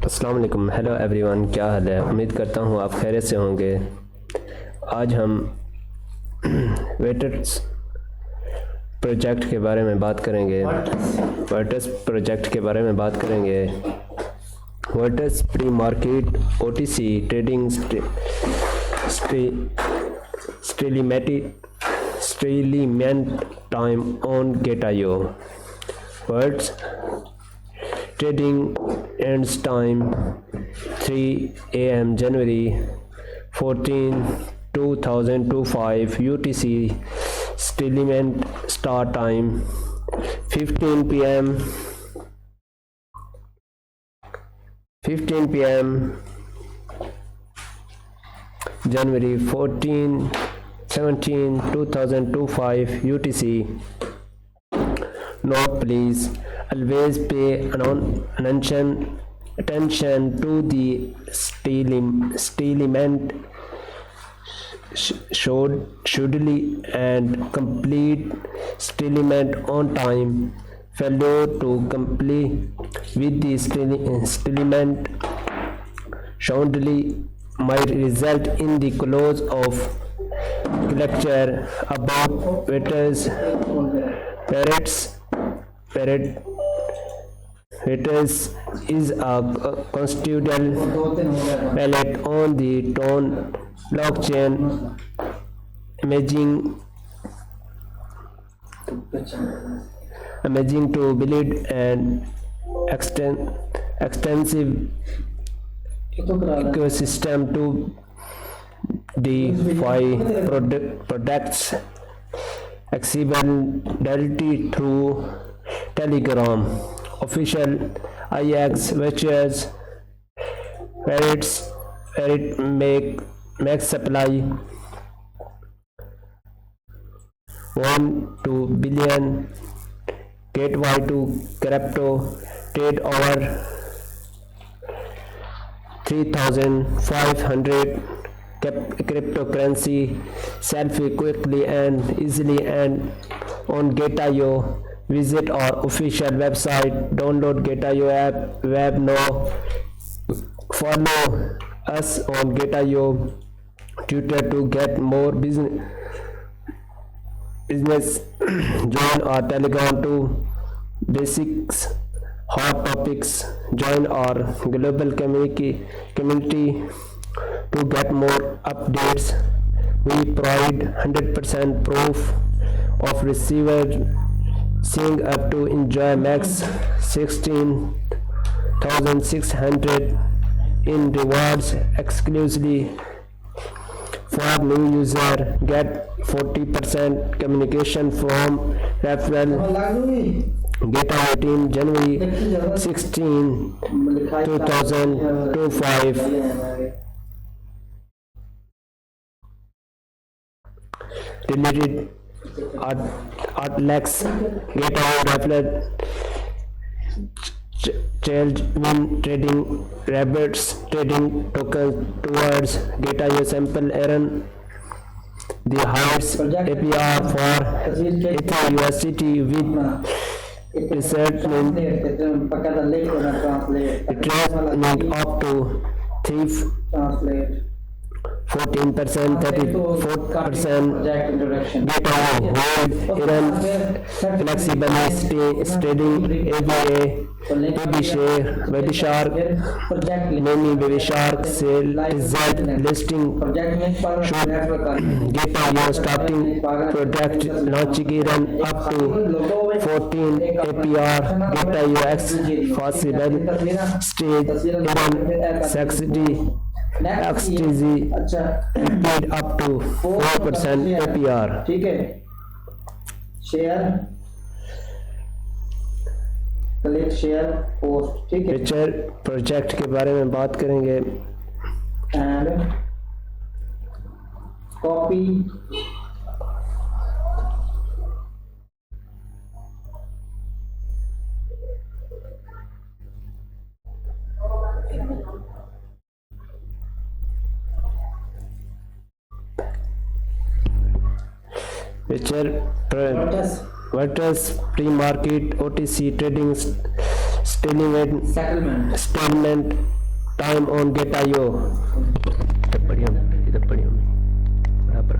अस्सलाम वालेकुम। Hello everyone, क्या हाल है? उम्मीद करता हूँ आप खैरियत से होंगे। आज हम वेटर्स प्रोजेक्ट के बारे में बात करेंगे। वर्टस प्रोजेक्ट के बारे में बात करेंगे। वर्टस pre market OTC trading settlement time on गेट.io। वर्ट्स trading ends time 3 a.m. January 14, 2025 UTC. Settlement start time 15 p.m. January 14, 17, 2025 UTC. Note: please always pay attention to the settlement schedule and complete settlement on time. Failure to comply with the settlement schedule might result in the close of lecture about Veritas is a constitutional wallet on the Tron blockchain, amazing to build an extensive ecosystem to DeFi products accessibility through Telegram official IX ventures. Verit make supply 1-2 billion gateway to crypto trade over 3,500 cryptocurrency selfie quickly and easily and on Get.io. Visit our official website, download Get.io app, web now, follow us on Get.io Twitter to get more business. Join our Telegram to basics hot topics. Join our global community to get more updates. We provide 100% proof of receiver seeing up to enjoy max 16,600 in rewards exclusively for new user. Get 40% communication from referral. Get.io team January 16, 2025. Related Atlex Get.io referral Tailwind trading rabbits trading tokens towards Get.io sample Aaron the highest APR for ETH with resettlement up to 14%, 34%. Get.io hold Iran flexible trading AVA baby shark many baby shark sale result listing should Get.io starting product launching Iran up to 14 APR. Get.io X possible stage Iran sexy XTZ paid up to 4% APR. ठीक है, share click share post. ठीक है, picture project के बारे में बात करेंगे। And copy Virtual pre-market OTC trading statement time on Get.io. इधर पढ़ियो बराबर.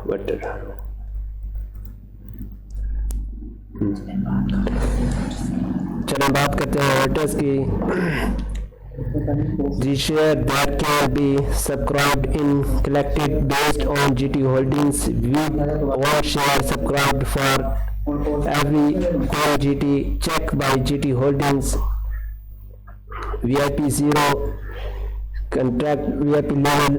Water. चलिए बात करते हैं वोटर्स की. The share that can be subscribed in collected based on GT holdings with one share subscribed for every one GT check by GT holdings. VIP 0 contract VIP level.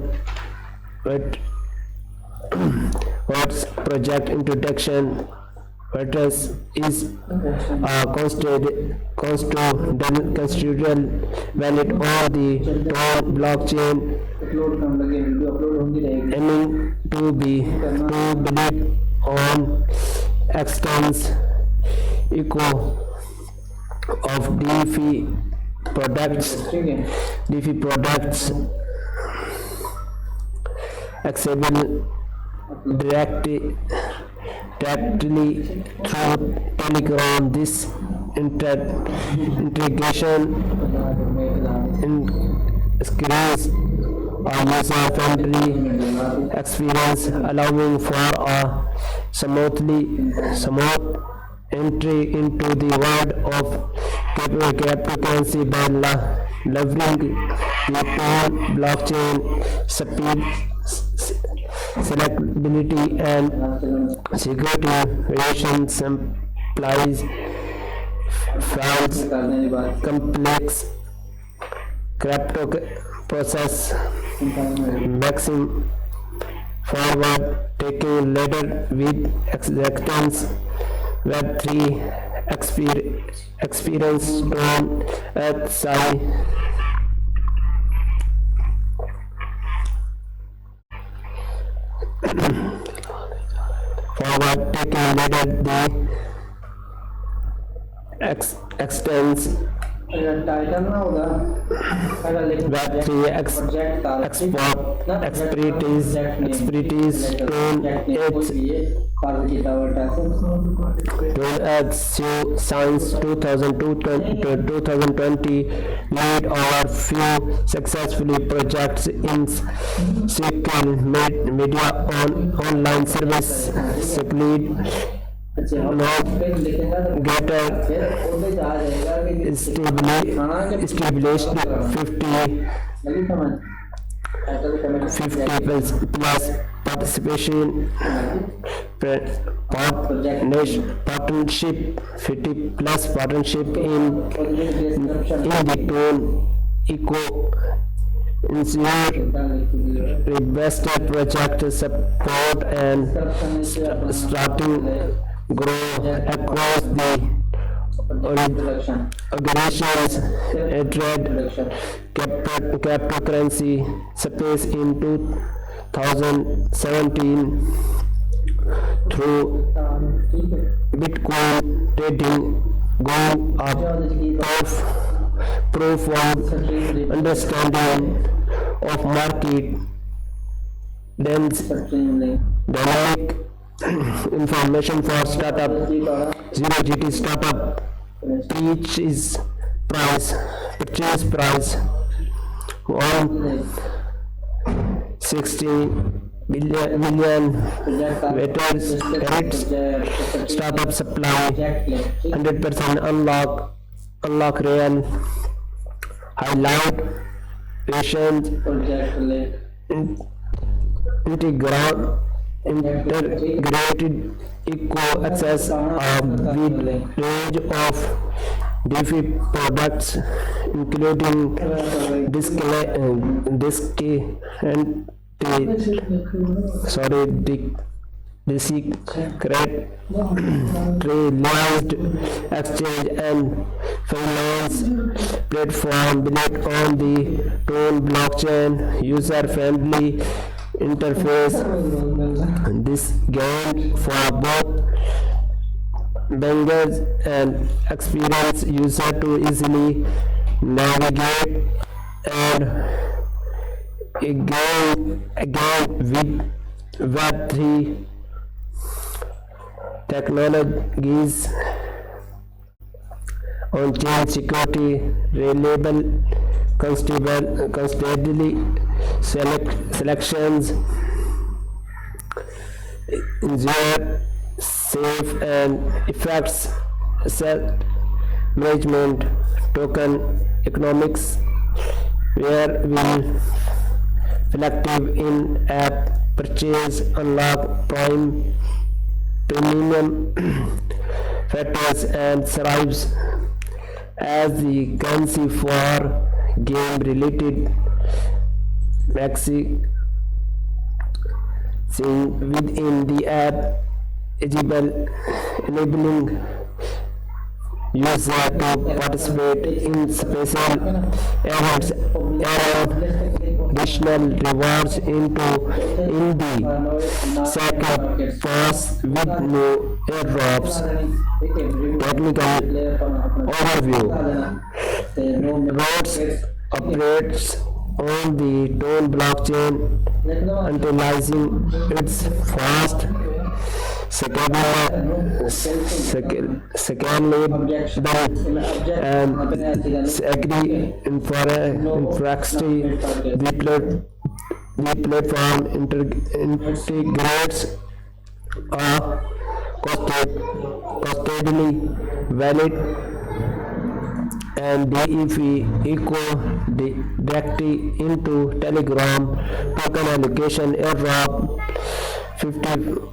What's project introduction? What's is constitutional valid on the Tron blockchain, aiming to build on extends echo of DeFi products accessible directly through Telegram. This integration increases a user-friendly experience, allowing for a smooth entry into the world of cryptocurrency by leveraging the Tron blockchain speed, selectability and security. Variation simplifies complex crypto process, maximum forward taking ladder with acceptance. Web3 experience Tron at SI. Forward taking ladder the extends Web3 export expertise Tron at since 2020 lead over few successfully projects in secure media online service secret established 50 plus participation partnership 50 plus partnership in the Tron eco ensure investor project support and starting grow across the organizations trade cryptocurrency space in 2017 through Bitcoin trading going up proof of understanding of market dynamic information for startup. Zero GT startup purchase price 160 million waiters startup supply 100% unlock real highlight patients integrated eco access with range of DeFi products including decentralized exchange and finance platform built on the Tron blockchain user-friendly interface. This gain for both language and experience user to easily navigate and again with Web3 technologies on-chain security, reliable constantly selections, ensure safe and effects asset management, token economics, where will selective in-app purchase unlock premium factors and thrives as the currency for game-related maxi within the app, enabling user to participate in special events, earn additional rewards in the second pass with no airdrops. Technical overview. Roads operates on the Tone blockchain, utilizing its fast scalable and security infrastructure. The platform integrates a custodially valid and DeFi echo directly into Telegram token allocation airdrop 55%,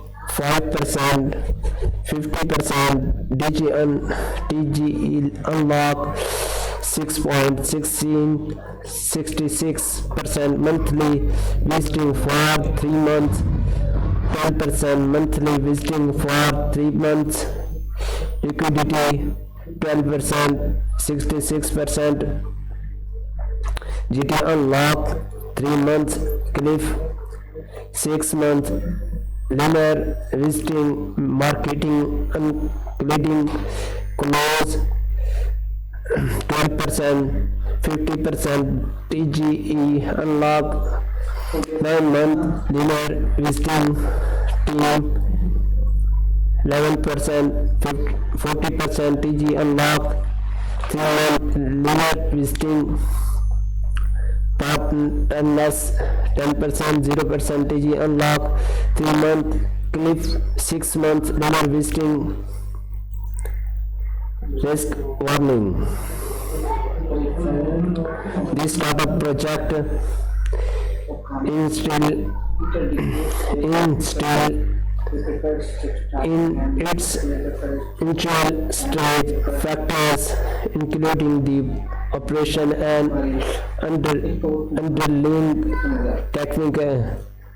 50% TGE unlock 66% monthly visiting for 3 months, 10% monthly visiting for 3 months, liquidity 12%, 66% GT unlock 3 months, cliff 6 months, linear visiting marketing including close 12%, 50% TGE unlock 9 month, linear visiting team 11%, 40% TG unlock 3 month, linear visiting partners 10%, 0% TG unlock 3 month, cliff 6 months, linear visiting risk warning. This startup project is still in its initial stage. Factors including the operation and underlying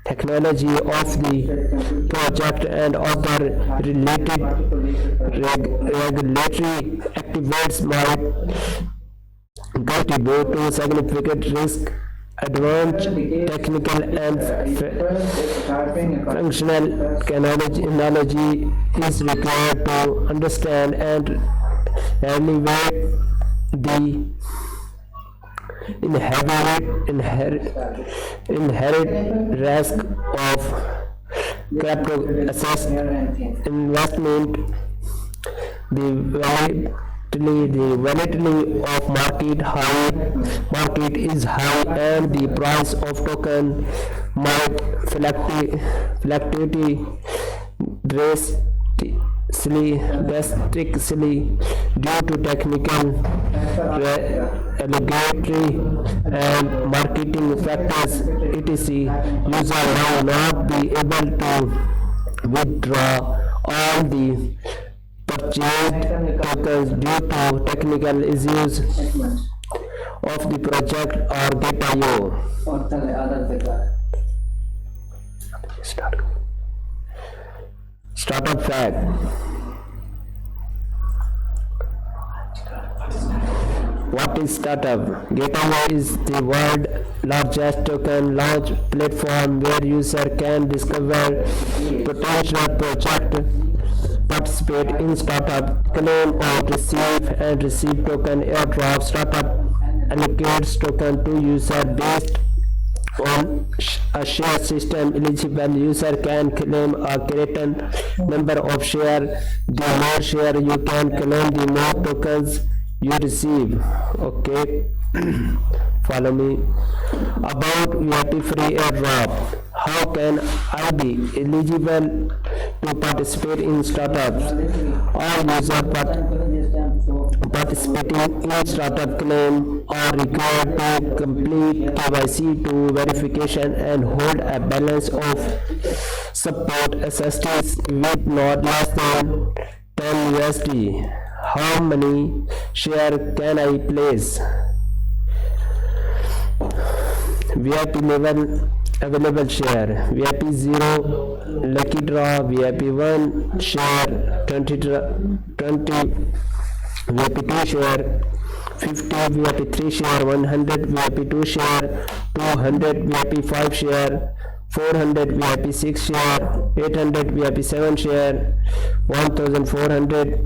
technology of the project and other related regulatory activities might contribute to significant risk. Advanced technical and functional analogy is required to understand and evaluate the inherent risk of crypto assets investment. The volatility of market is high and the price of token might fluctuate drastically due to technical, regulatory and marketing factors, etc. User will not be able to withdraw all the purchased tokens due to technical issues of the project or Gate.io. Startup fact. What is startup? Gate.io is the world's largest token launch platform where users can discover potential projects, participate in startup, claim or receive token airdrop. Startup allocates token to user based on a share system. Eligible user can claim a certain number of share. The more share you can claim, the more tokens you receive. Okay. Follow me. About VIP free airdrop. How can I be eligible to participate in startups? All users participating in startup claim are required to complete KYC to verification and hold a balance of support assistance with not less than 10 USD. How many share can I place? VIP level available share: VIP 0 lucky draw, VIP 1 share 20, VIP 2 share 50, VIP 3 share 100, VIP 2 share 200, VIP 5 share 400, VIP 6 share 800, VIP 7 share 1400,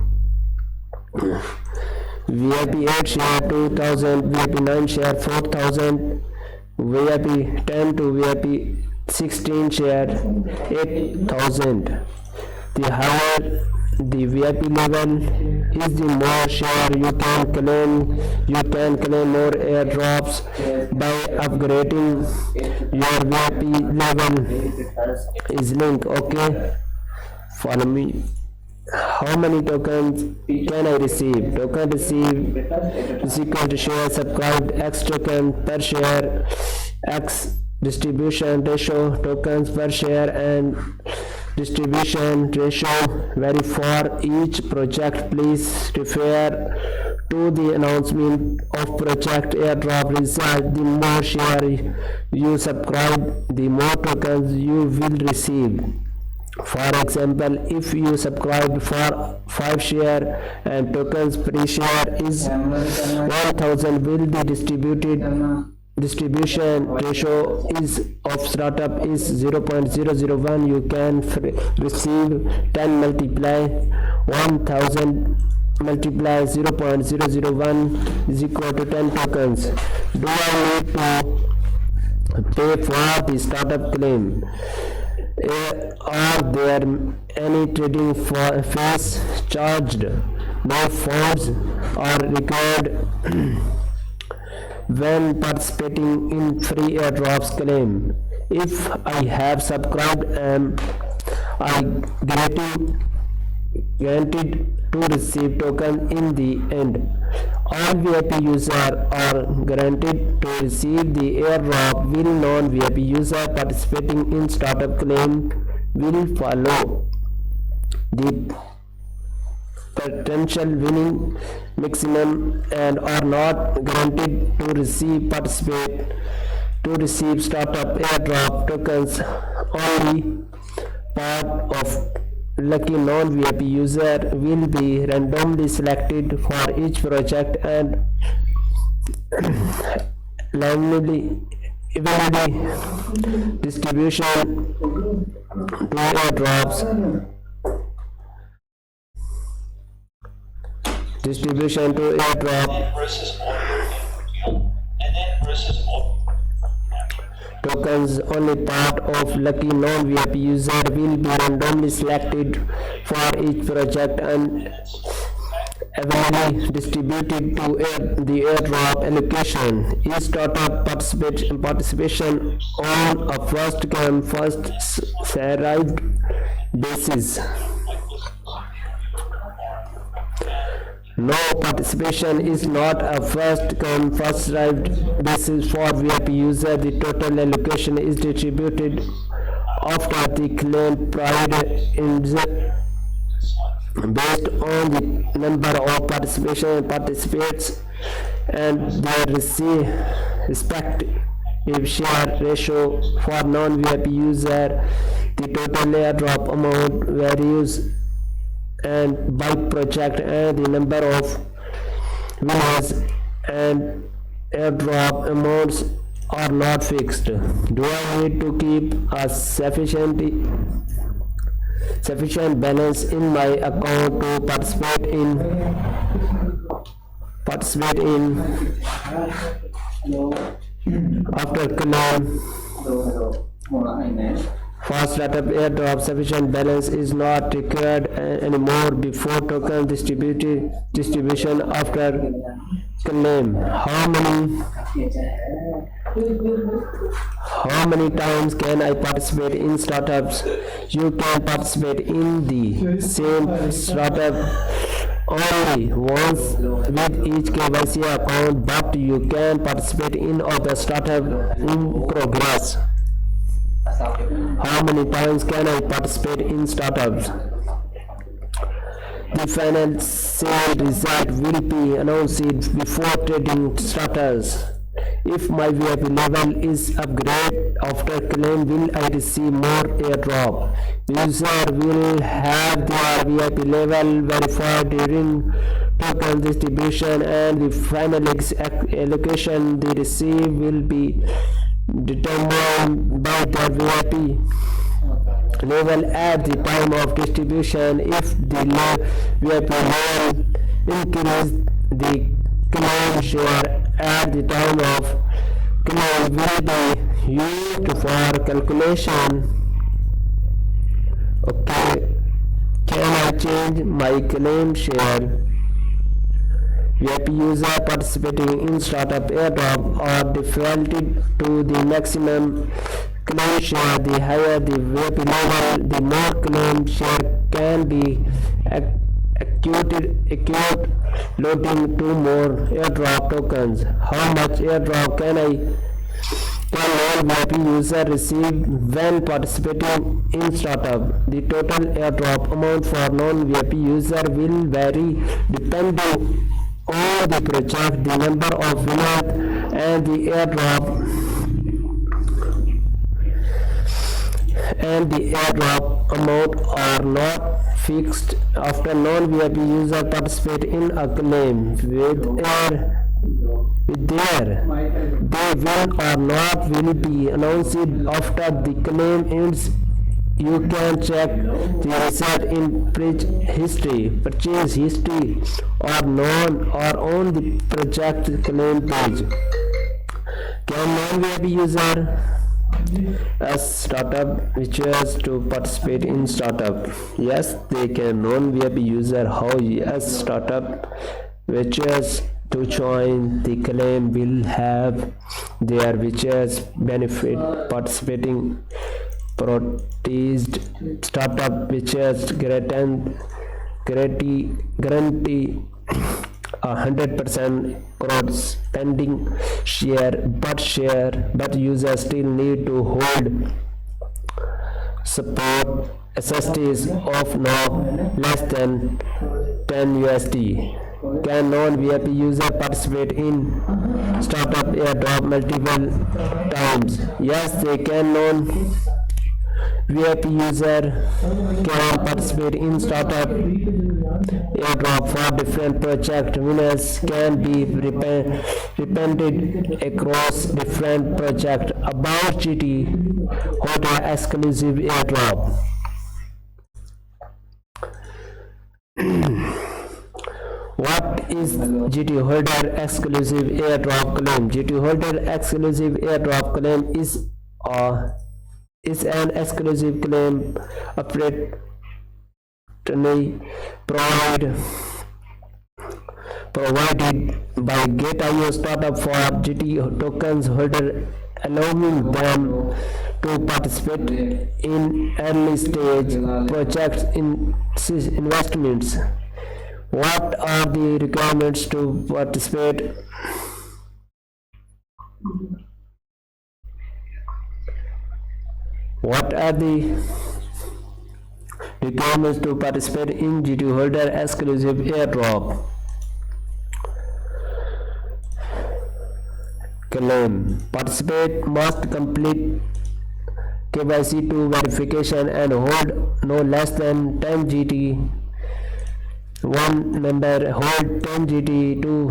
VIP 8 share 2000, VIP 9 share 4000, VIP 10 to VIP 16 share 8000. The higher the VIP level is, the more share you can claim. You can claim more airdrops by upgrading your VIP level. Is link. Okay, follow me. How many tokens can I receive? Token receive is equal to share subscribed x token per share x distribution ratio tokens per share and distribution ratio vary for each project. Please refer to the announcement of project airdrop result. The more share you subscribe, the more tokens you will receive. For example, if you subscribe for 5 share and tokens per share is 1000 will be distribution ratio is of startup is 0.001. You can receive 10 multiply 1000 multiply 0.001 is equal to 10 tokens. Do I need to pay for the startup claim? Are there any trading fees charged? No forms are required when participating in free airdrops claim. If I have subscribed, am I guaranteed to receive token in the end? All VIP users are guaranteed to receive the airdrop, while non-VIP users participating in startup claim will follow the potential winning maximum and are not guaranteed to receive startup airdrop tokens. Only part of lucky non-VIP user will be randomly selected for each project and randomly evenly distribution to airdrops. Distribution to airdrop tokens. Only part of lucky non-VIP user will be randomly selected for each project and evenly distributed to the airdrop allocation. Each startup participation on a first come first served basis. No participation is not a first come first served basis for VIP user. The total allocation is distributed after the claim period based on the number of participants and their respective share ratio. For non-VIP user, the total airdrop amount varies and by project, and the number of winners and airdrop amounts are not fixed. Do I need to keep a sufficient sufficient balance in my account to participate in after claim. For startup airdrop, sufficient balance is not required anymore before token distribution after claim. How many times can I participate in startups? You can participate in the same startup only once with each KYC account, but you can participate in other startup in progress. How many times can I participate in startups? The final sale result will be announced before trading starters. If my VIP level is upgraded after claim, will I receive more airdrop? User will have their VIP level verified during token distribution, and the final allocation they receive will be determined by their VIP level at the time of distribution. If the VIP level increase, the claim share at the time of claim will be used for calculation. Okay, can I change my claim share? VIP user participating in startup airdrop are defaulted to the maximum claim share. The higher the VIP level, the more claim share can be acute loading to more airdrop tokens. How much airdrop can non-VIP user receive when participating in startup? The total airdrop amount for non-VIP user will vary depending on the project, the number of winners, and the airdrop amount are not fixed. After non-VIP user participate in a claim with their they win or not will be announced after the claim ends. You can check the result in purchase history or on the project claim page. Can non-VIP user as startup wishes to participate in startup? Yes, they can. Non-VIP user as startup wishes to join the claim will have their wishes benefit participating protest startup wishes guarantee 100% crowdfunding share, but users still need to hold support SSTs of no less than 10 USD. Can non-VIP user participate in startup airdrop multiple times? Yes, they can. Non-VIP user can participate in startup airdrop for different project. Winners can be repeated across different projects. About GT Hotel exclusive airdrop. What is GT Holder exclusive airdrop claim? GT Holder exclusive airdrop claim is an exclusive claim provided by Gate.io startup for GT tokens holder, allowing them to participate in early stage projects in investments. What are the requirements to participate? What are the requirements to participate in GT Holder exclusive airdrop claim? Participate must complete KYC2 verification and hold no less than 10 GT. One member hold 10 GT to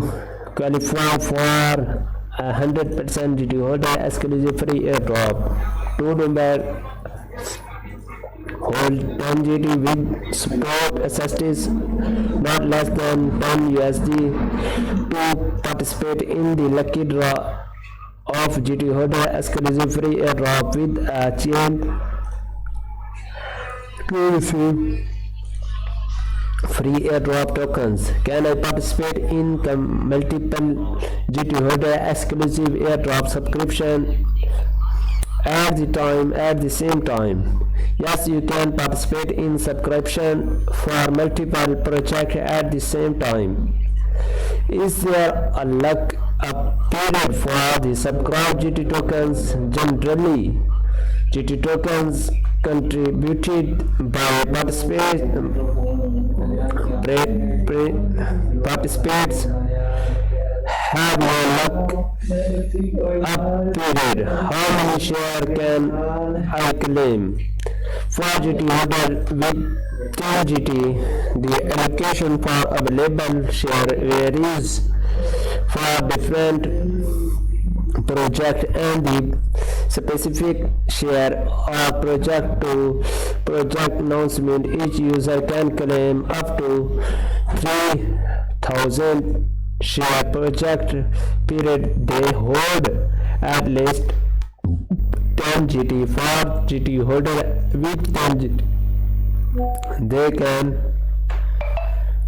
qualify for 100% GT Holder exclusive free airdrop. Two member hold 10 GT with support SSDs not less than 10 USD to participate in the lucky draw of GT holder exclusive free airdrop with a chain to receive free airdrop tokens. Can I participate in multiple GT holder exclusive airdrop subscription at the same time? Yes, you can participate in subscription for multiple projects at the same time. Is there a period for the subscribe GT tokens? Generally, GT tokens contributed by participants have no luck up period. How many shares can I claim? For GT holder with 10 GT, the allocation for available share varies for different project and the specific share or project to project announcement. Each user can claim up to 3000 share project period. They hold at least 10 GT. For GT holder with 10 GT,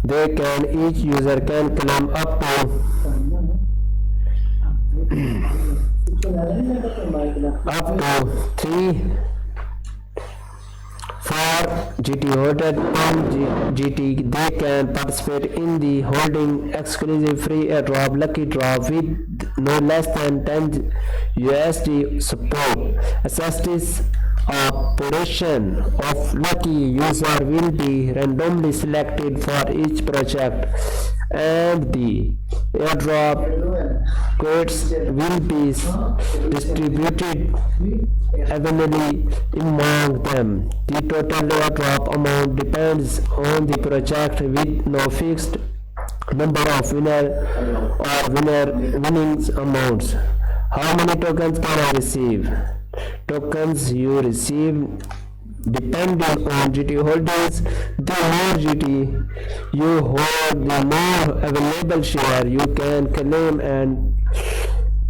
they can each user can claim up to three. For GT holder 10 GT, they can participate in the holding exclusive free airdrop lucky draw with no less than 10 USD support. SSDs operation of lucky user will be randomly selected for each project, and the airdrop codes will be distributed evenly among them. The total airdrop amount depends on the project with no fixed number of winnings amounts. How many tokens can I receive? Tokens you receive depending on GT holdings. The more GT you hold, the more available share you can claim, and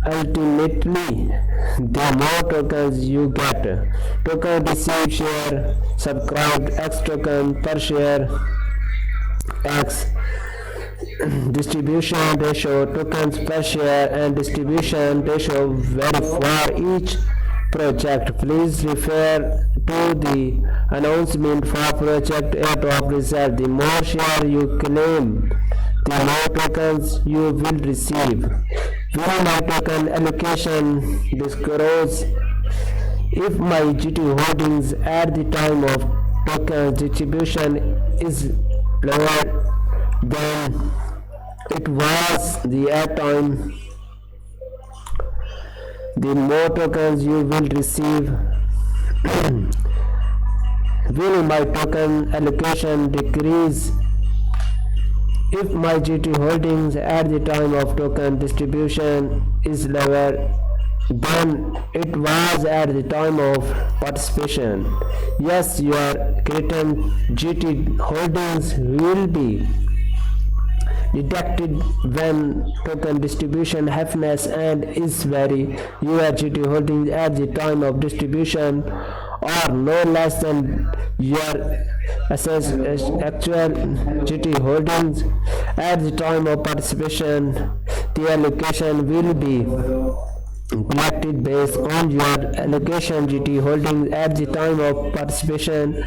ultimately the more tokens you get. Token received share subscribed X token per share X. Distribution ratio tokens per share and distribution ratio vary for each project. Please refer to the announcement for project airdrop result. The more share you claim, the more tokens you will receive. Will my token allocation disclose if my GT holdings at the time of token distribution is lower than it was the at time? The more tokens you will receive. Will my token allocation decrease if my GT holdings at the time of token distribution is lower than it was at the time of participation? Yes, your current GT holdings will be deducted when token distribution happens, and is very your GT holdings at the time of distribution are no less than your actual GT holdings at the time of participation. The allocation will be collected based on your allocation GT holdings at the time of participation.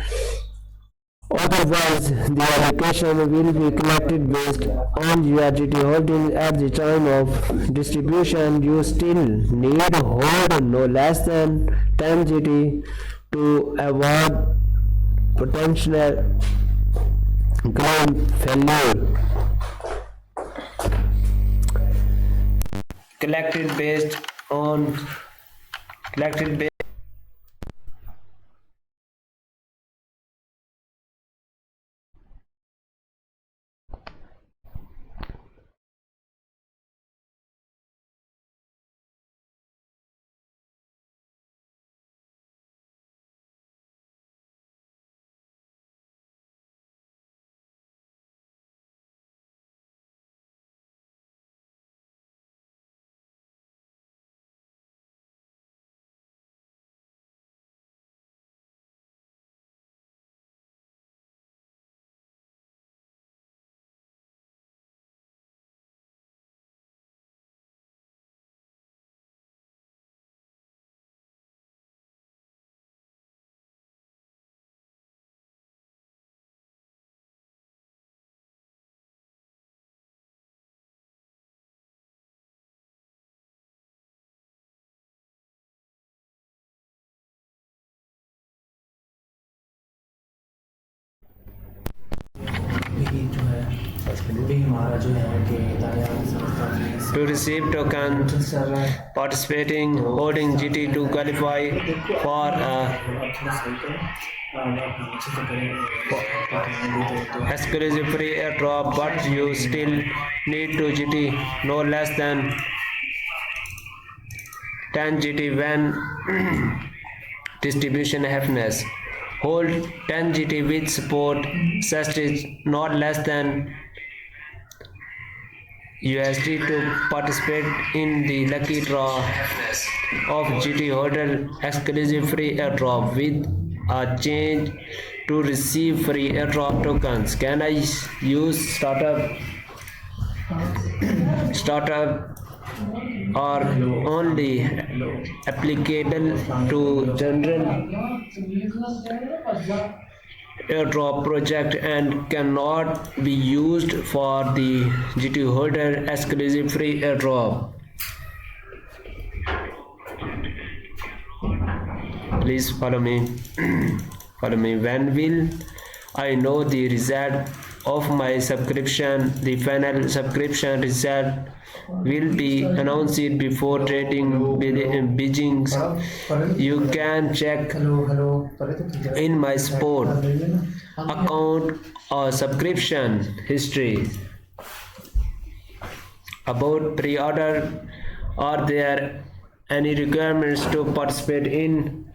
Otherwise, the allocation will be collected based on your GT holding at the time of distribution. You still need to hold no less than 10 GT to avoid potential claim failure. Collected based भी हमारा जो है कि to receive token participating holding GT to qualify for a exclusive free airdrop, but you still need to GT no less than 10 GT when distribution happiness. Hold 10 GT with support such is not less than USD to participate in the lucky draw of GT holder exclusive free airdrop with a change to receive free airdrop tokens. Can I use startup are only applicable to general airdrop project and cannot be used for the GT holder exclusive free airdrop. Please follow me. Follow me. When will I know the result of my subscription? The final subscription result will be announced before trading begins. You can check in my sport account or subscription history. About pre-order, are there any requirements to participate in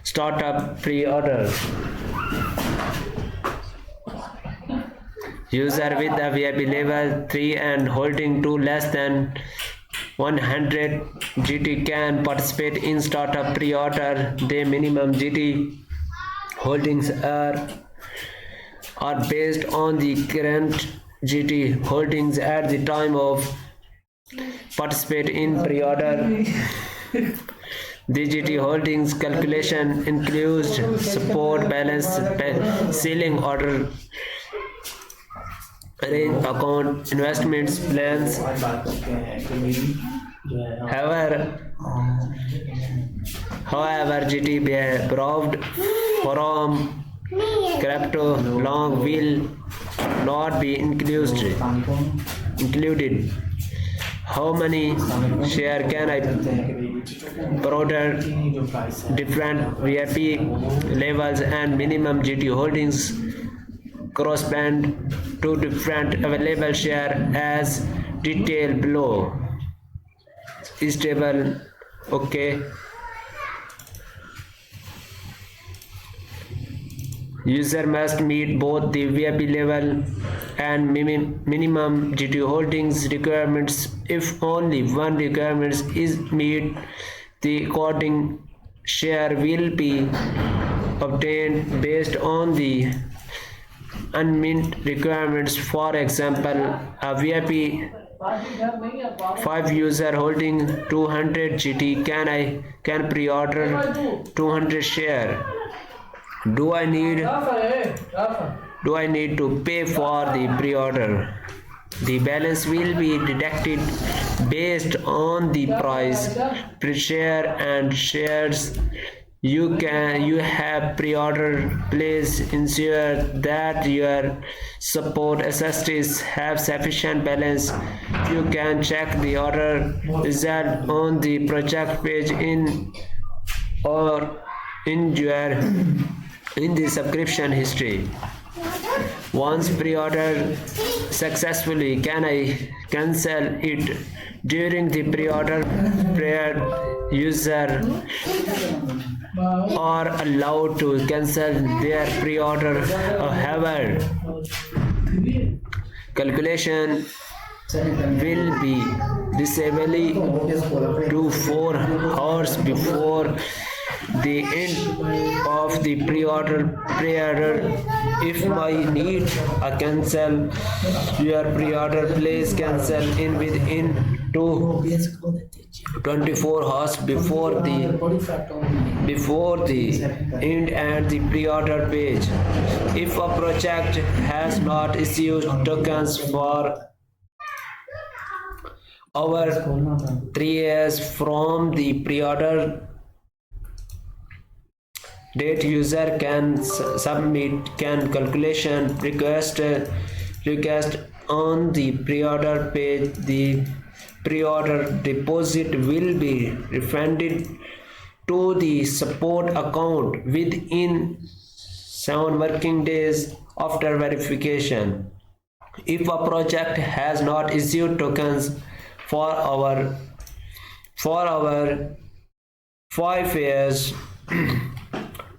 startup pre-order? User with a VIP level 3 and holding to less than 100 GT can participate in startup pre-order. The minimum GT holdings are based on the current GT holdings at the time of participate in pre-order. The GT holdings calculation includes support balance, ceiling order, range account, investments plans. However, GT borrowed from crypto long will not be included. How many share can I broader different VIP levels and minimum GT holdings correspond to different available share as detailed below. Is table okay? User must meet both the VIP level and minimum GT holdings requirements. If only one requirement is met, the according share will be obtained based on the unmet requirements. For example, a VIP 5 user holding 200 GT can pre-order 200 share. Do I need to pay for the pre-order? The balance will be deducted based on the price per share and shares you have pre-ordered. Please ensure that your support accessories have sufficient balance. You can check the order result on the project page in the subscription history. Once pre-ordered successfully, can I cancel it during the pre-order period? User are allowed to cancel their pre-order. However, calculation will be disabled to 4 hours before the end of the pre-order period. If I need a cancel your pre-order, please cancel in within 24 hours before the end and the pre-order page. If a project has not issued tokens for over 3 years from the pre-order date user can submit can calculation request on the pre-order page. The pre-order deposit will be refunded to the support account within 7 working days after verification. If a project has not issued tokens for our 5 years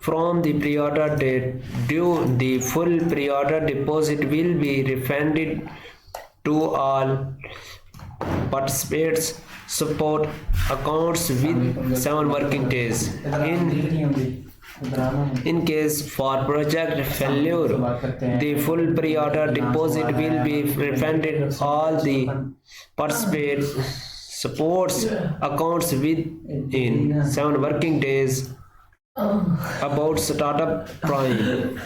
from the pre-order date due, the full pre-order deposit will be refunded to all participants support accounts with 7 working days. In case for project failure, the full pre-order deposit will be refunded all the participant supports accounts within 7 working days. About Startup Prime.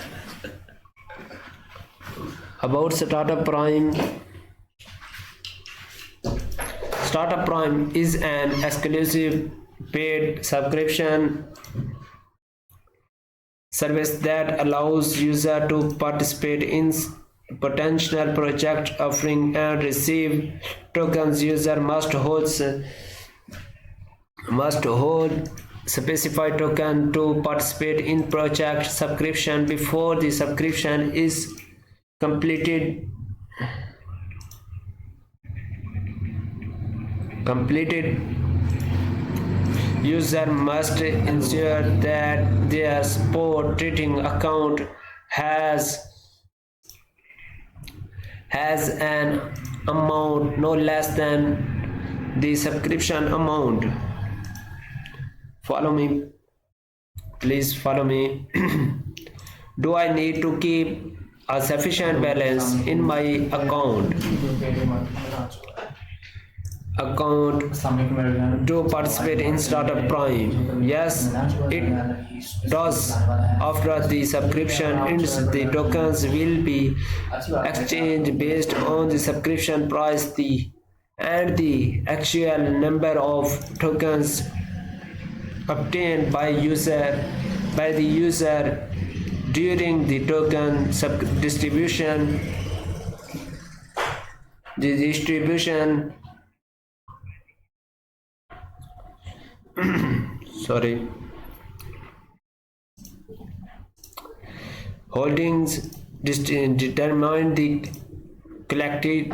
About Startup Prime. Startup Prime is an exclusive paid subscription service that allows users to participate in potential project offering and receive tokens. User must hold specified token to participate in project subscription. Before the subscription is completed, user must ensure that their support trading account has an amount no less than the subscription amount. Follow me, please follow me. Do I need to keep a sufficient balance in my account to participate in Startup Prime? Yes, it does. After the subscription ends, the tokens will be exchanged based on the subscription price and the actual number of tokens obtained by the user during the token distribution. Holdings determine the collected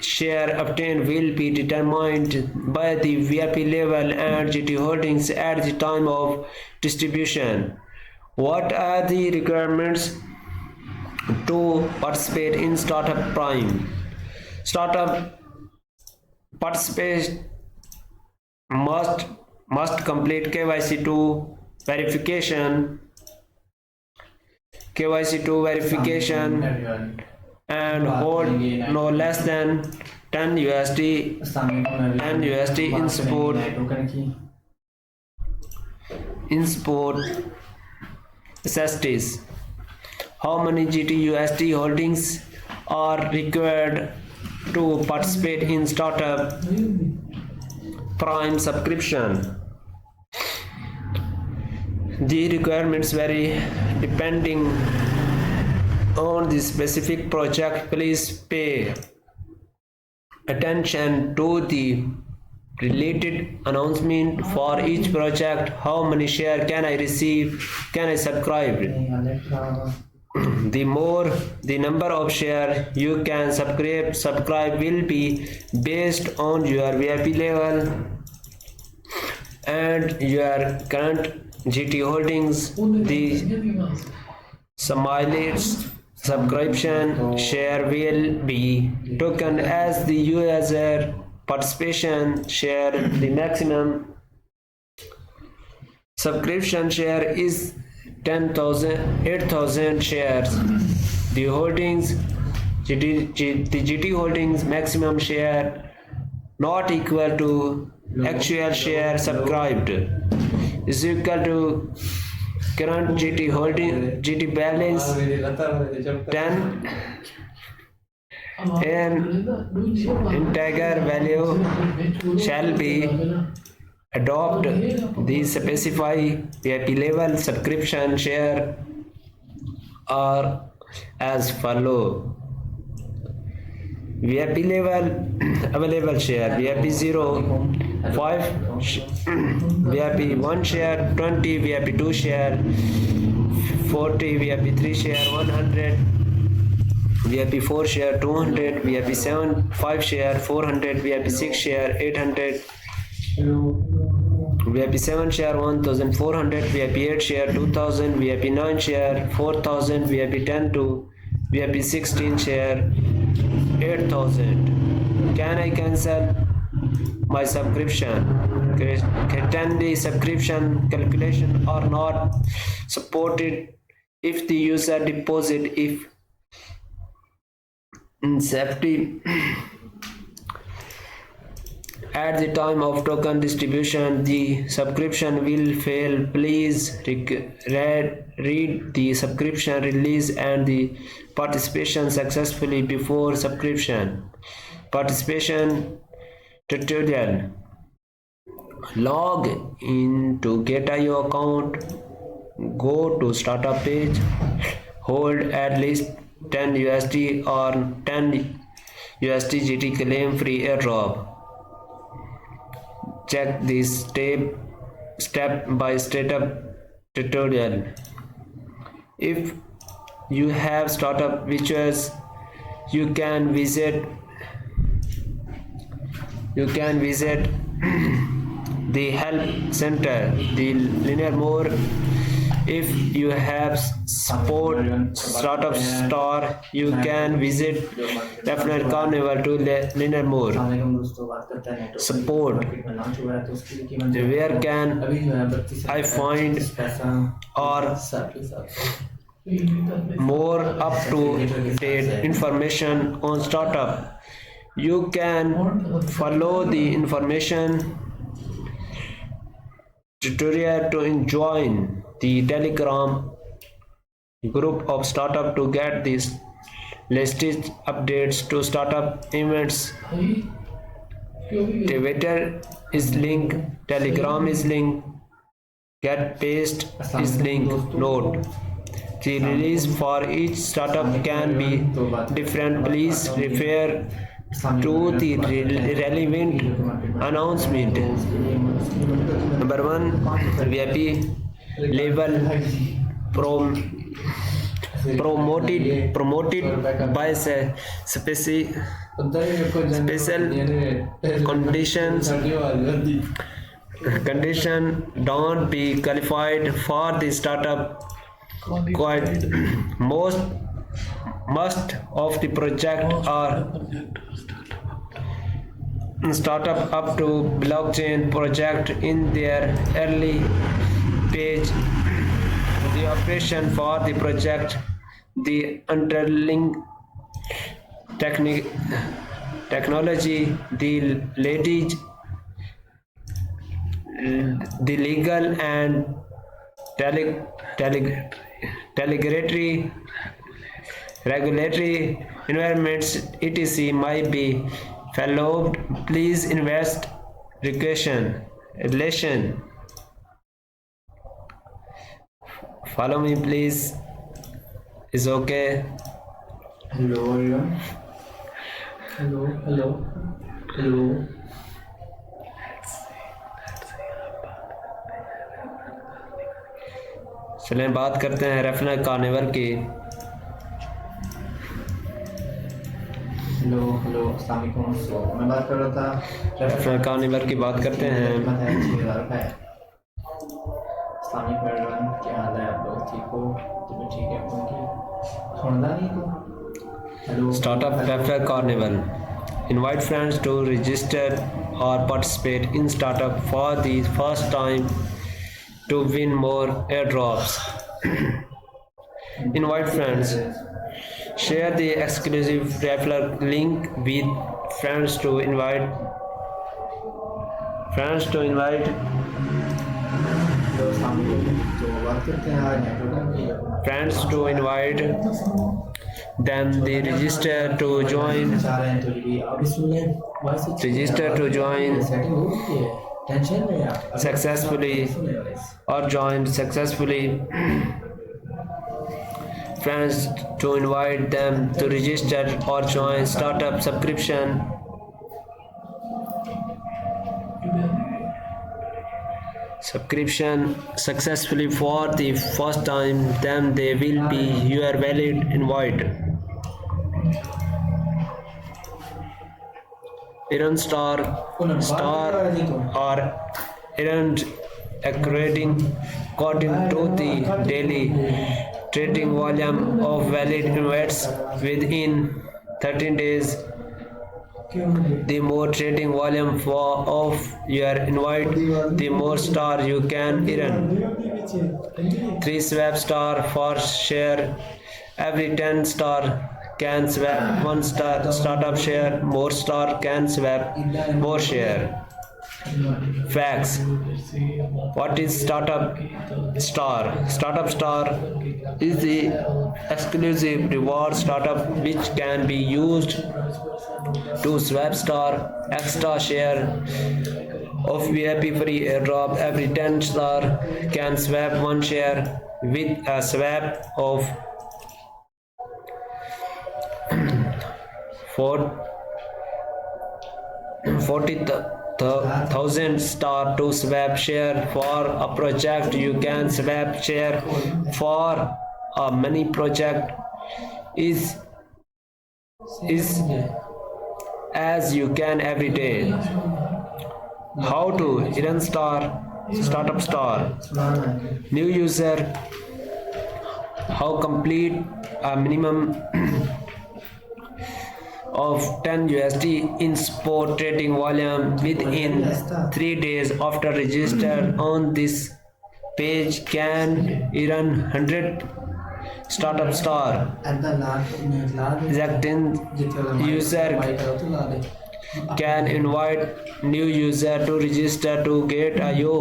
share obtained will be determined by the VIP level and GT Holdings at the time of distribution. What are the requirements to participate in Startup Prime? Startup participants must complete KYC 2 verification and hold no less than 10 USD in support SSTs. How many GTUSD holdings are required to participate in Startup Prime subscription? The requirements vary depending on the specific project. Please pay attention to the related announcement for each project. How many shares can I receive? Can I subscribe? The number of shares you can subscribe will be based on your VIP level and your current GT holdings. The smallest subscription share will be taken as the user participation share. The maximum subscription share is 8,000 shares. The GT holdings maximum share not equal to actual share subscribed is equal to current GT balance 10 an integer value shall be adopt the specify VIP level subscription share are as follow. VIP level available share VIP 0 5 VIP 1 share 20 VIP 2 share 40 VIP 3 share 100 VIP 4 share 200 VIP 7 5 share 400 VIP 6 share 800 VIP 7 share 1400 VIP 8 share 2000 VIP 9 share 4000 VIP 10 to VIP 16 share 8000. Can I cancel my subscription? Can the subscription calculation are not supported if the user deposit if in safety at the time of token distribution the subscription will fail. Please read the subscription release and the participation successfully before subscription participation tutorial. Log in to Get.io account, go to startup page, hold at least 10 USD or 10 USD GT claim free airdrop. Check this step by step tutorial. If you have startup features, you can visit the help center, the Linear More. If you have support startup store, you can visit Refner Carnival to Linear More. Support. Where can I find or more up-to-date information on startup? You can follow the information tutorial to join the Telegram group of startup to get these latest updates to startup events. Twitter is link, Telegram is link, get paste is link. Note: the release for each startup can be different. Please refer to the relevant announcement. Number 1, VIP level promoted by special condition. Don't be qualified for the startup. Quite most of the project are startup up to blockchain project in their early page. The operation for the project, the underlying technology, the legal and regulatory environments etc. might be followed. Please invest relation. Follow me please. Is okay. Hello. चलें बात करते हैं रेफनर carnival की। Hello अस्सलाम वालेकुम। मैं बात कर रहा था रेफनर कार्निवल की बात करते हैं। इस्लामिक मेडरन, क्या हाल है आप लोग? ठीक हो? तुम्हें ठीक है? उनकी सुनना नहीं तो hello. Startup Referral Carnival. Invite friends to register or participate in startup for the first time to win more airdrops. Invite friends. Share the exclusive referral link with friends to invite. Friends to invite them. They register to join. Tension में आप successfully or joined successfully friends to invite them to register or join startup subscription successfully for the first time, then they will be your valid invite. Iran star or errand according to the daily trading volume of valid invites within 13 days. The more trading volume of your invite, the more star you can earn. 3 swap star for share. Every 10 star can swap 1 startup share. More star can swap more share. Facts. What is startup star? Startup star is the exclusive reward startup which can be used to swap star extra share of VIP free airdrop. Every 10 star can swap 1 share with a swap of 40,000 star to swap share for a project. You can swap share for a many project is as you can every day. How to earn startup star? New user, how complete a minimum of 10 USD in spot trading volume within 3 days after register on this page can earn 100 startup star. Exacting user can invite new user to register to Gate.io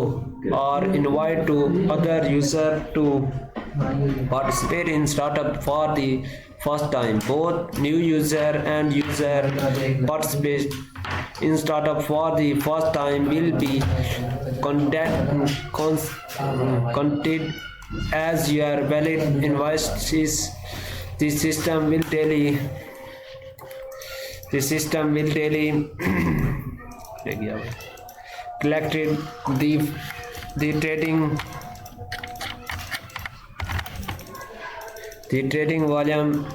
or invite to other user to participate in startup for the first time. Both new user and user participate in startup for the first time will be counted as your valid invoices. The system will tally collected the trading volume.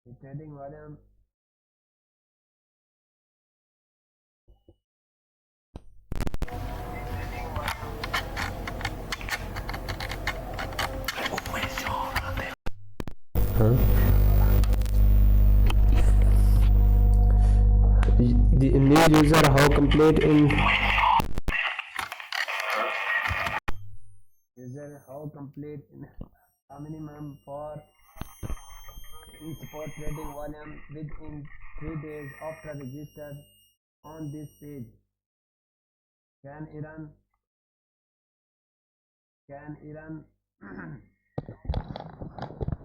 The trading volume the new user how complete in a minimum for in spot trading volume within 3 days after register on this page can earn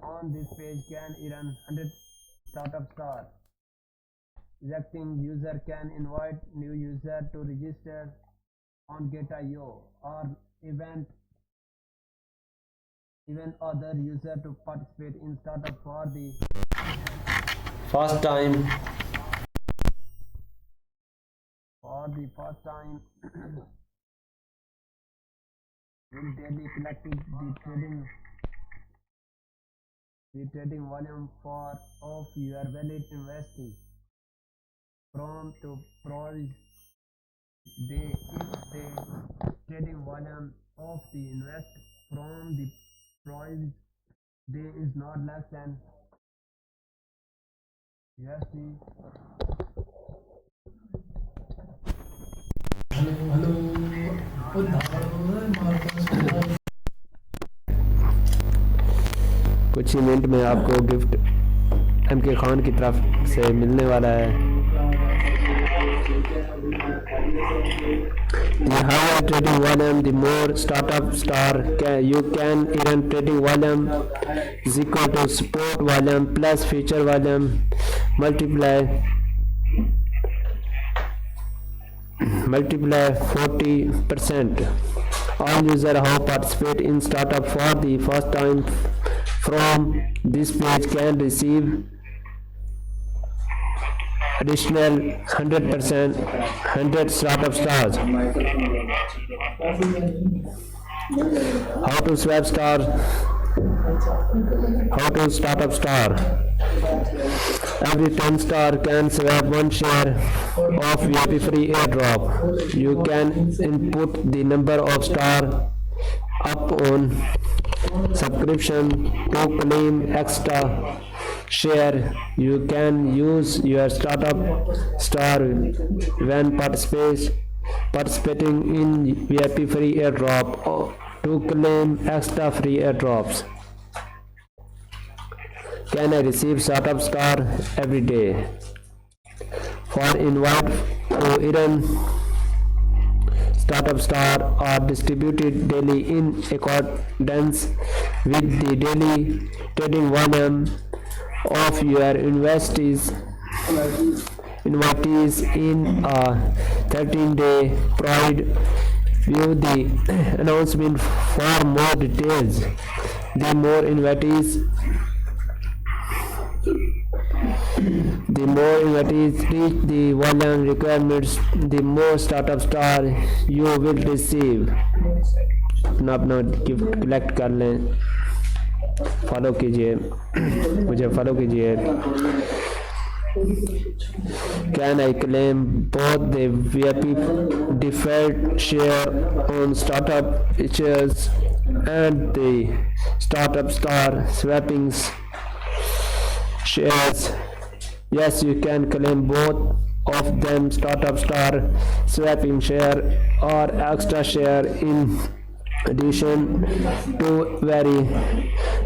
on this page can earn 100 startup star. Exacting user can invite new user to register on Gate.io or even other user to participate in startup for the first time. Will daily collected the trading volume of your valid investing from to price day. If the trading volume of the invest from the price day is not less than USD कुछ ही minute में आपको gift MK Khan की तरफ से मिलने वाला है। The higher trading volume, the more startup star you can earn. Trading volume is equal to support volume plus future volume multiply 40%. All users who participate in startup for the first time from this page can receive additional 100 startup stars. How to swap star? How to startup star? Every 10 star can swap 1 share of VIP free airdrop. You can input the number of star up on subscription to claim extra share. You can use your startup star when participating in VIP free airdrop to claim extra free airdrops. Can I receive startup star every day? For invite to earn startup star are distributed daily in accordance with the daily trading volume of your investees in a 13-day period. View the announcement for more details. The more invitees reach the volume requirements, the more startup star you will receive. अपना gift collect कर लें, follow कीजिए, मुझे follow कीजिए. Can I claim both the VIP default share on startup shares and the startup star swapping shares? Yes, you can claim both of them. Startup star swapping share or extra share in addition to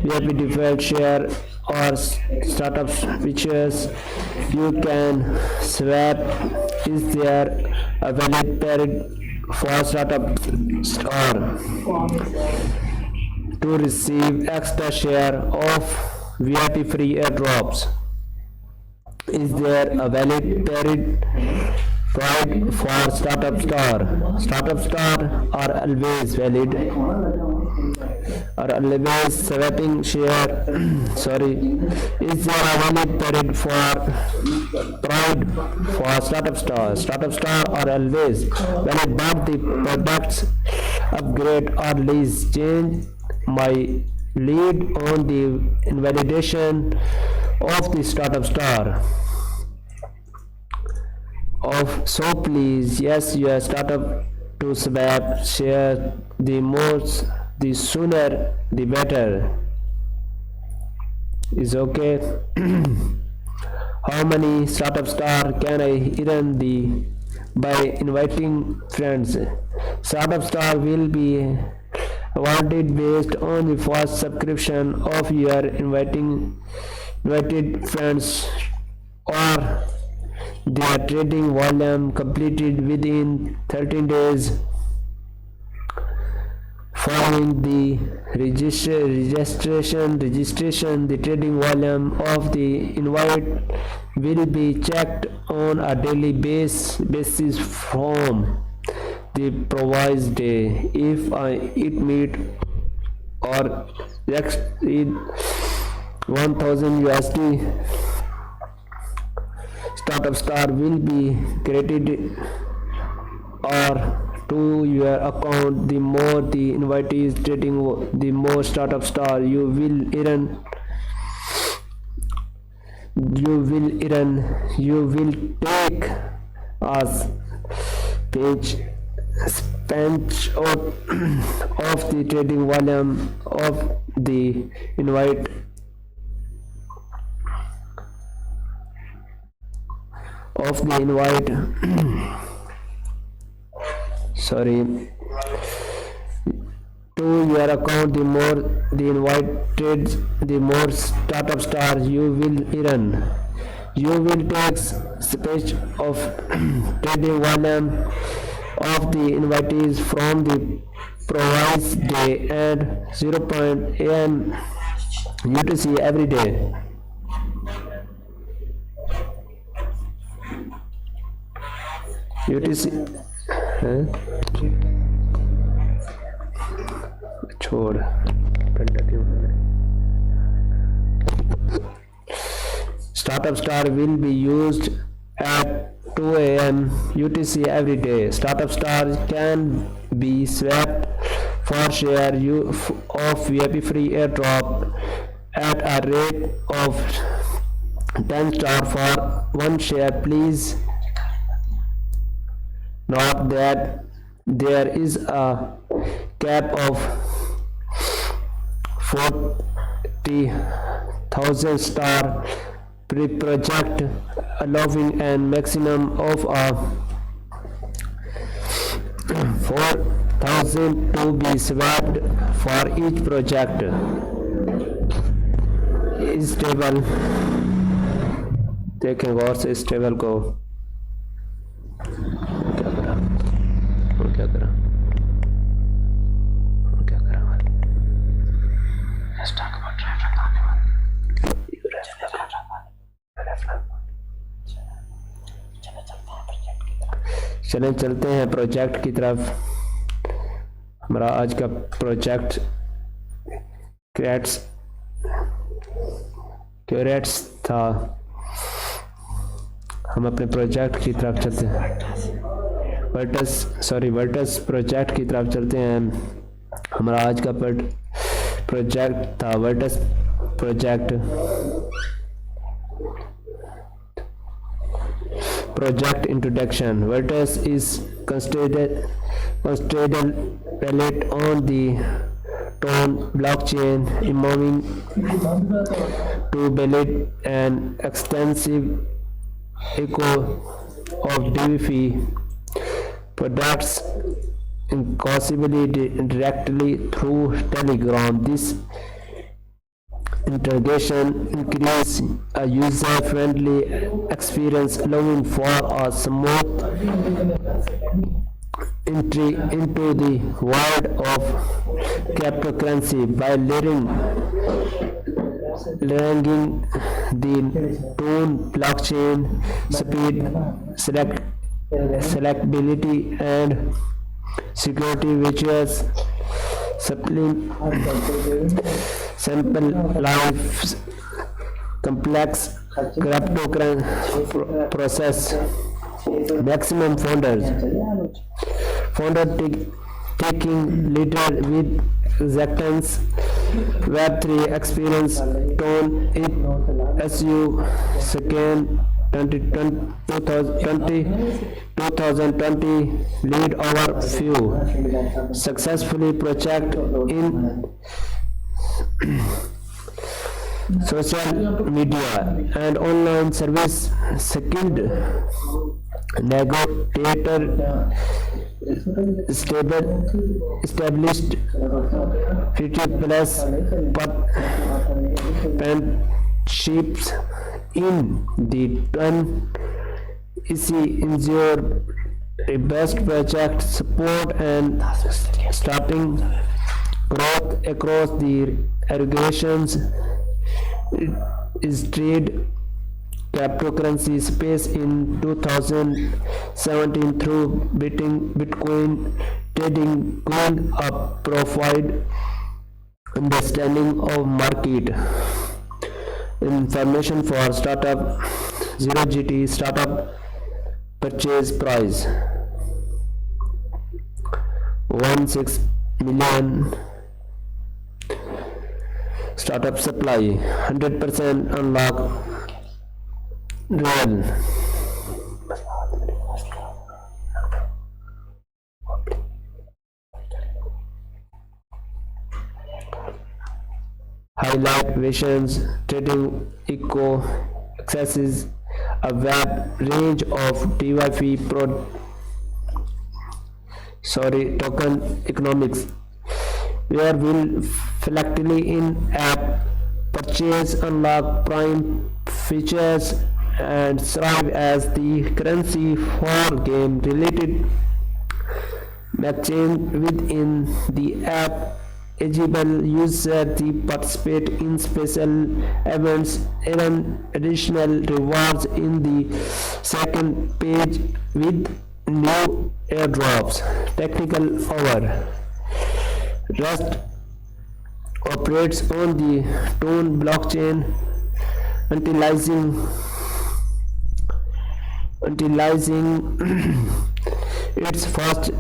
VIP default share or startup features you can swap. Is there a valid period for startup star to receive extra share of VIP free airdrops? Is there a valid period for startup star? Startup star are always valid, are always swapping share. Sorry, is there a valid period for startup star? Startup star are always valid, but the products upgrade or lease change my lead on the invalidation of the startup star. So please, yes, your startup to swap share, the sooner the better. Is okay. How many startup star can I earn by inviting friends? Startup star will be awarded based on the first subscription of your invited friends or their trading volume completed within 13 days following the registration. The trading volume of the invite will be checked on a daily basis from the previous day. If it meet or exceed 1000 USD, startup star will be credited or to your account. The more the invitee is trading, the more startup star you will earn. You will take as pinch out of the trading volume of the invite sorry, to your account. The more the invite trades, the more startup star you will earn. You will take space of trading volume of the invitees from the provides day at 0 am UTC every day. UTC छोड़ Startup Star will be used at 2 am UTC every day. Startup Star can be swapped for share of VIP free airdrop at a rate of 10 star for one share. Please note that there is a cap of 40,000 star per project, allowing a maximum of 4,000 to be swapped for each project. इस table देखें गौर से इस table को क्या करा चलें चलते हैं प्रोजेक्ट की तरफ। हमारा आज का प्रोजेक्ट क्यूरेट्स था। हम अपने प्रोजेक्ट की तरफ चलते हैं, वर्टस प्रोजेक्ट की तरफ चलते हैं। हमारा आज का प्रोजेक्ट था Virtus project introduction. Vertex is considered wallet on the Tron blockchain, evolving to build an extensive eco of DeFi products, possibly directly through Telegram. This integration increase a user-friendly experience, allowing for a smooth entry into the world of cryptocurrency by learning the Tron blockchain speed, selectability, and security features. Simple life complex cryptocurrency process. Maximum founder taking leader with acceptance. Web3 experience Tron it SU second 2020 lead over few successfully project in social media and online service. Skilled negotiator established 50 plus partnerships in the turn easy ensure best project support and starting growth across the aggregations is trade cryptocurrency space in 2017 through Bitcoin trading, going up provide understanding of market information for startup. 0GT startup purchase price 16 million. Startup supply 100% unlock real. Highlight visions trading eco accesses a web range of DeFi token economics, where will flexibly in-app purchase unlock prime features and serve as the currency for game related exchange within the app. Eligible users to participate in special events earn additional rewards in the second page with new airdrops. Technical over. Rust operates on the Tone blockchain, utilizing its fast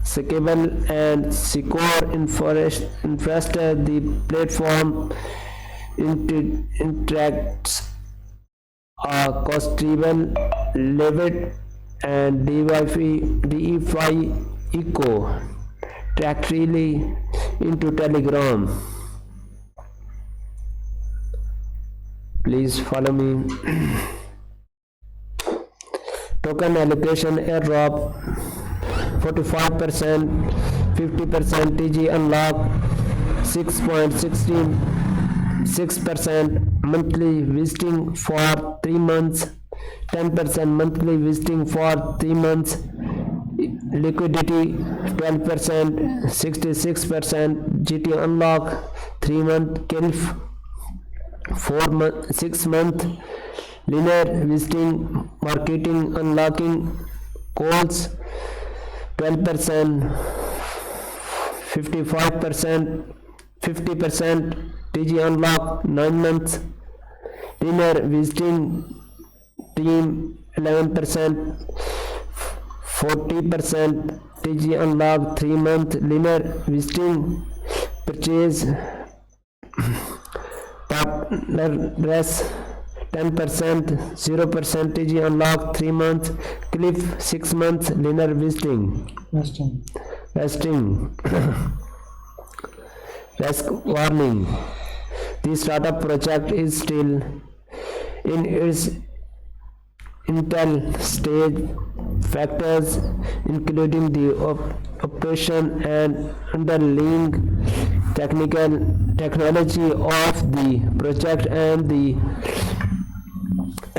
scalable and secure infrastructure. The platform interacts a cost-driven, levered and DeFi eco directly into Telegram. Please follow me. Token allocation airdrop 45%, 50% TG unlock 6.16% monthly visiting for 3 months, 10% monthly visiting for 3 months, liquidity 12%, 66% GT unlock 3 month, KILF 6 month, linear visiting marketing unlocking calls 12%, 55%, 50% TG unlock 9 months, linear visiting team 11%, 40% TG unlock 3 month, linear visiting purchase partners 10%, 0% TG unlock 3 months, cliff 6 months, linear visiting vesting. Risk warning: the startup project is still in its initial stage. Factors including the operation and underlying technology of the project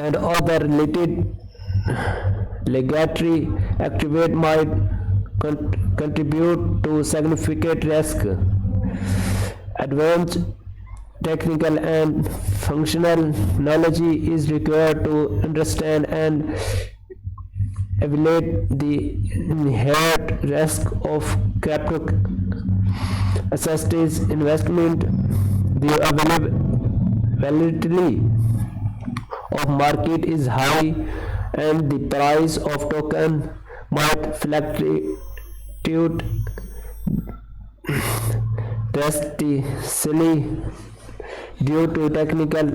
and other related regulatory activity might contribute to significant risk. Advanced technical and functional knowledge is required to understand and evaluate the inherent risk of crypto assets investment. The volatility of market is high and the price of token might fluctuate drastically due to technical,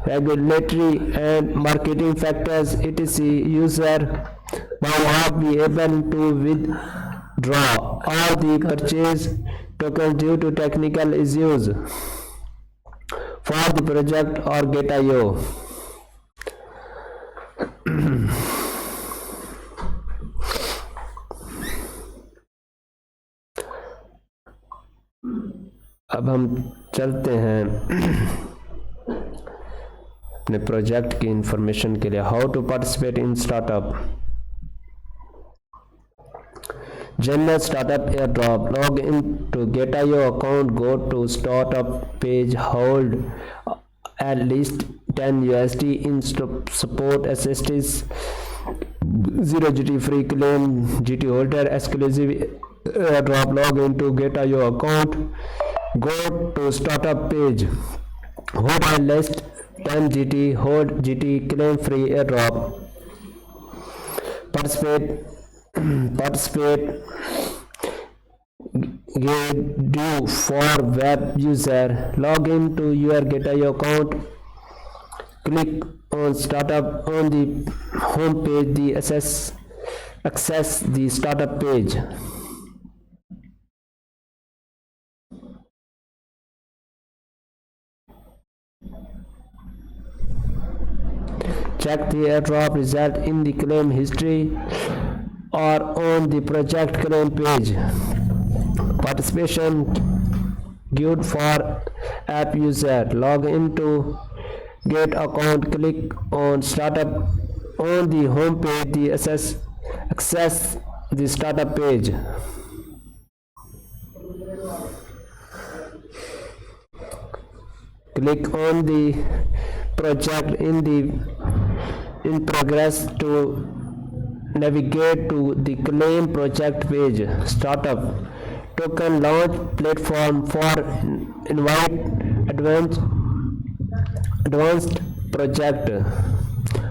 regulatory and marketing factors. etc. User might not be able to withdraw or the purchase tokens due to technical issues for the project or Gate.io. अब हम चलते हैं अपने project की information के लिए. How to participate in startup. General startup airdrop. Log into Gate.io account, go to startup page, hold at least 10 USD in support SSTs 0 GT free claim GT holder exclusive airdrop. Log into Gate.io account, go to startup page, hold at least 10 GT, hold GT claim free airdrop. Participate do for web user. Log into your Gate.io account, click on startup on the home page, the access the startup page. Check the airdrop result in the claim history or on the project claim page. Participation good for app user. Log into get account, click on startup on the home page, the access the startup page. Click on the project in progress to navigate to the claim project page. Startup token launch platform for invite advanced project.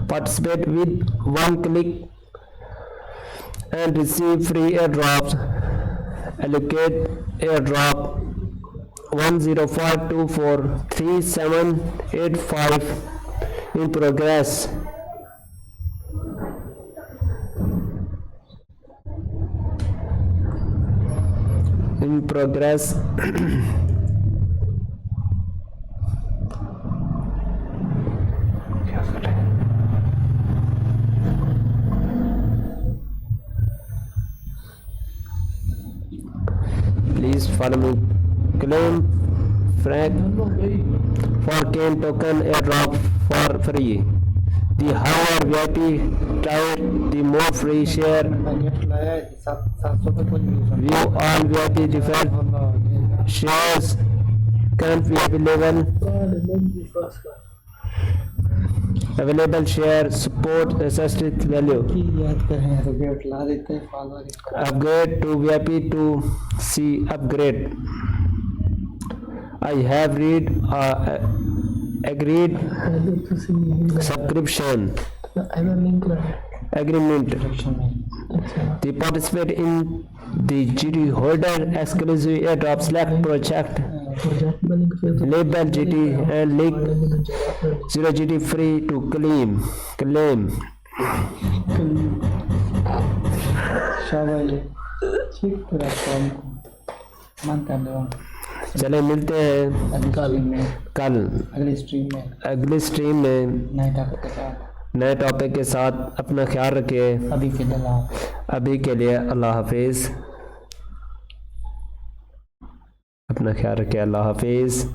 Participate with one click and receive free airdrops. Allocate airdrop 105243785 in progress. In progress. Please follow me. Claim Frank for Kane token airdrop for free. The higher VIP tier, the more free share. View all VIP default shares can't be available share support assisted value. Upgrade to VIP to see upgrade. I have agreed subscription agreement. The participate in the GT holder exclusive airdrop select project label GT and link 0 GT free to claim. शाबाश ठीक पूरा काम मान कर दो चले मिलते हैं कल अगली स्ट्रीम में नए टॉपिक के साथ। अपना ख्याल रखिए। अभी के लिए अल्लाह हाफिज़। अपना ख्याल रखिए। अल्लाह हाफिज़।